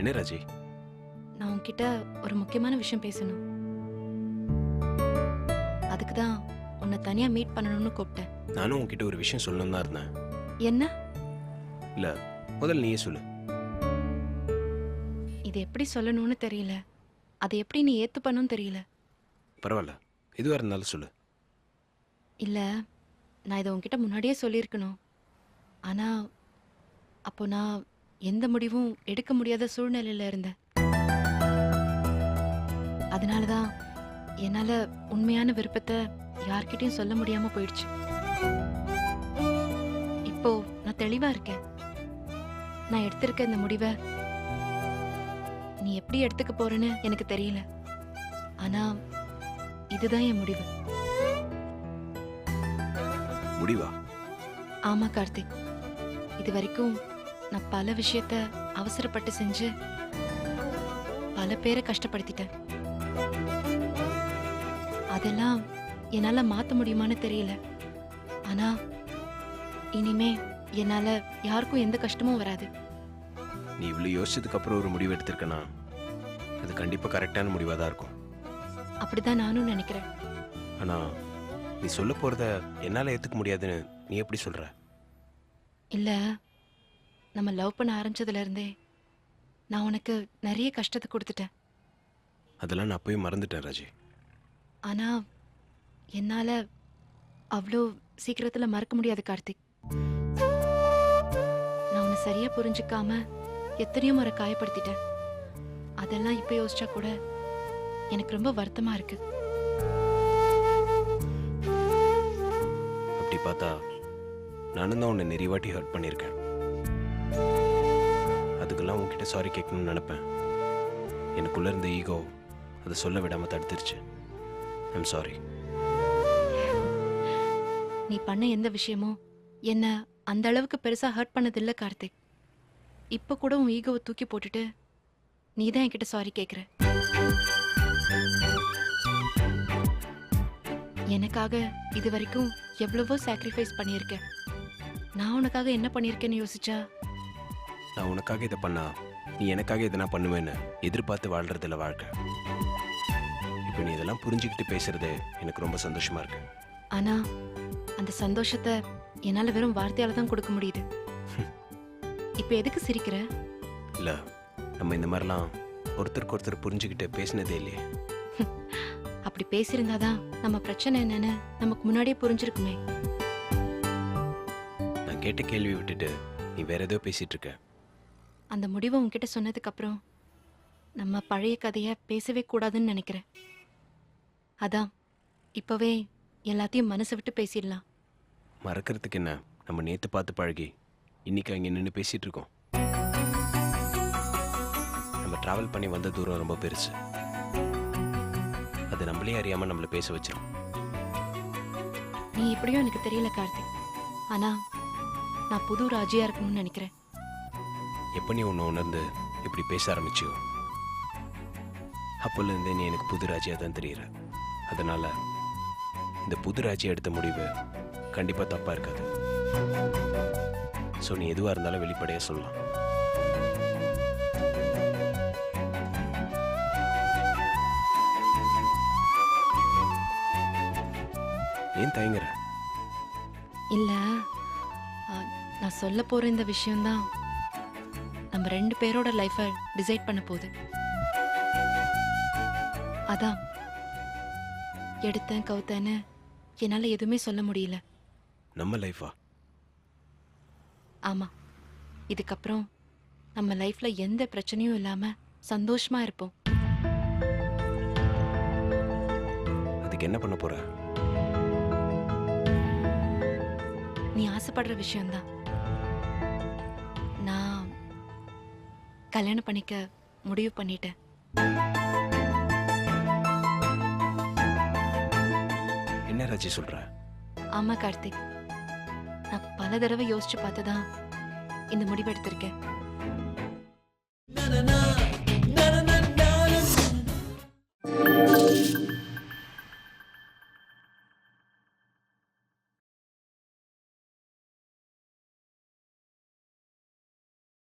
என்ன ராஜி? நான் உன்கிட்ட ஒரு முக்கியமான விஷயம் பேசணும். அதுக்கு தான் உன்னை தனியா மீட் பண்ணணும்னு கூப்பிட்டேன். நானும் உன்கிட்ட ஒரு விஷயம் சொல்லணும் தான் இருந்தேன். என்ன? இல்ல, முதல்ல நீயே சொல்லு. இது எப்படி சொல்லணும்னு தெரியல. அதை எப்படி நீ ஏத்துப்பண்ணும் தெரியல. பரவாயில்ல, எதுவாக இருந்தாலும் சொல்லு. இல்ல, நான் இதை உன்கிட்ட முன்னாடியே சொல்லியிருக்கணும். ஆனா அப்போ நான் எந்த முடிவும் எடுக்க முடியாத சூழ்நிலையில இருந்தேன். அதனாலதான் என்னால உண்மையான விருப்பத்தை யார்கிட்டயும் சொல்ல முடியாம போயிடுச்சு. இப்போ நான் தெளிவா இருக்கேன். நான் எடுத்திருக்க இந்த முடிவை நீ எப்படி எடுத்துக்க போறேன்னு எனக்கு தெரியல. ஆனா இதுதான் என் முடிவு. முடிவா? ஆமா கார்த்திக், இது வரைக்கும் நான் பல விஷயத்த அவசரப்பட்டு செஞ்சு பல பேரை கஷ்டப்படுத்திட்டேன். அதெல்லாம் என்னால மாத்த முடியுமான்னு தெரியல. ஆனா இனிமே என்னால யாருக்கும் எந்த கஷ்டமும் வராது. நீ இவ்வளவு யோசிச்சதுக்கு அப்புறம் ஒரு முடிவு எடுத்திருக்கனா, அது கண்டிப்பா கரெக்டான முடிவா தான் இருக்கும். அப்படிதான் நானும் நினைக்கிறேன். ஆனா நீ சொல்ல போறத என்னால ஏத்துக்க முடியாதுன்னு நீ எப்படி சொல்ற? இல்ல, நம்ம லவ் பண்ண ஆரம்பிச்சதுல இருந்தே நான் உனக்கு நிறைய கஷ்டத்தை கொடுத்துட்டேன். அதெல்லாம் நான் அப்பவே மறந்துட்டேன் ராஜி. ஆனா என்னால அவ்வளோ சீக்கிரத்துல மறக்க முடியாது கார்த்திக். நான் உன்னை சரியா புரிஞ்சுக்காம எத்தனையோ முறை காயப்படுத்திட்டேன். அதெல்லாம் இப்ப யோசிச்சா கூட எனக்கு ரொம்ப வருத்தமா இருக்கு. அப்படி பார்த்தா நானும் தான் உன்னை நிறைய வாட்டி ஹர்ட் பண்ணியிருக்கேன். அதுக்கெல்லாம் உன்கிட்ட சாரி கேட்கணும்னு நினைப்பேன். எனக்குள்ள இருந்த ஈகோ அதை சொல்ல விடாம தடுத்துருச்சு. I'm sorry. நீ பண்ண எந்த விஷயமும் என்ன அந்த அளவுக்கு பெருசா ஹர்ட் பண்ணதில்ல கார்த்திக். இப்ப கூட உன் ஈகோவை தூக்கி போட்டுட்டு நீ தான் என்கிட்ட சாரி கேக்குற. எனக்காக இது வரைக்கும் எவ்வளவோ சாக்ரிஃபைஸ் பண்ணியிருக்க. நான் உனக்காக என்ன பண்ணியிருக்கேன்னு யோசிச்சா நான் உனக்காக இதை பண்ணா நீ எனக்காக இதை நான் பண்ணுவேன்னு எதிர்பார்த்து வாழ்றதில்ல வாழ்க்கை. இப்போ நீ இதெல்லாம் புரிஞ்சுக்கிட்டு பேசுறது எனக்கு ரொம்ப சந்தோஷமா இருக்கு. ஆனா அந்த சந்தோஷத்தை என்னால வெறும் வார்த்தையால தான் கொடுக்க முடியுது. இப்ப எதுக்கு சிரிக்கிற? இல்ல, நம்ம இந்த மாதிரிலாம் ஒருத்தருக்கு ஒருத்தர் புரிஞ்சுக்கிட்டு பேசினதே இல்லையே. அப்படி பேசியிருந்தாதான் நம்ம பிரச்சனை என்னன்னு நமக்கு முன்னாடியே புரிஞ்சிருக்குமே. நான் கேட்ட கேள்வி விட்டுட்டு நீ வேற ஏதோ பேசிட்டு இருக்க. அந்த முடிவை உன்கிட்ட சொன்னதுக்கு அப்புறம் நம்ம பழைய கதைய பேசவே கூடாதுன்னு நினைக்கிறேன். அதான் இப்பவே எல்லாத்தையும் மனசை விட்டு பேசிடலாம். மறக்கிறதுக்கு என்ன, நம்ம நேத்து பார்த்து பழகி இன்னைக்கு அங்கே நின்று பேசிட்டு இருக்கோம். நம்ம டிராவல் பண்ணி வந்த தூரம் ரொம்ப பெருசு. அது நம்மளே அறியாம நம்மள பேச வச்சிரும். நீ எப்படியும் எனக்கு தெரியல கார்த்திக். ஆனா நான் புது ராஜியா இருக்கணும்னு நினைக்கிறேன். எப்போ நீ ஒன்று உணர்ந்து இப்படி பேச ஆரம்பிச்சியோ அப்போல இருந்தே நீ எனக்கு புது ராஜியா தான் தெரியுற. அதனால இந்த புது ராஜியா எடுத்த முடிவு கண்டிப்பா தப்பா இருக்காது. ஸோ நீ எதுவாக இருந்தாலும் வெளிப்படையா சொல்லலாம். ஏன் தயங்குற? இல்ல, நான் சொல்ல போற இந்த விஷயம்தான் நம்ம ரெண்டு பேரோட லைஃபை டிசைட் பண்ண போகுது. அதான் எடுத்தேன் கவுத்தேன்னு என்னால எதுவுமே சொல்ல முடியல. நம்ம லைஃபா? ஆமா, இதுக்கப்புறம் நம்ம லைஃப்ல எந்த பிரச்சனையும் இல்லாம சந்தோஷமா இருப்போம். அதுக்கு என்ன பண்ண போற? நீ ஆசைப்படுற விஷயம்தான். நான் கல்யாணம் பண்ணிக்க முடிவு பண்ணிட்டேன். என்ன ராஜி சொல்ற? ஆமா கார்த்திக், நான் பல தடவை யோசிச்சு பார்த்துதான் இந்த முடிவு எடுத்திருக்கேன்.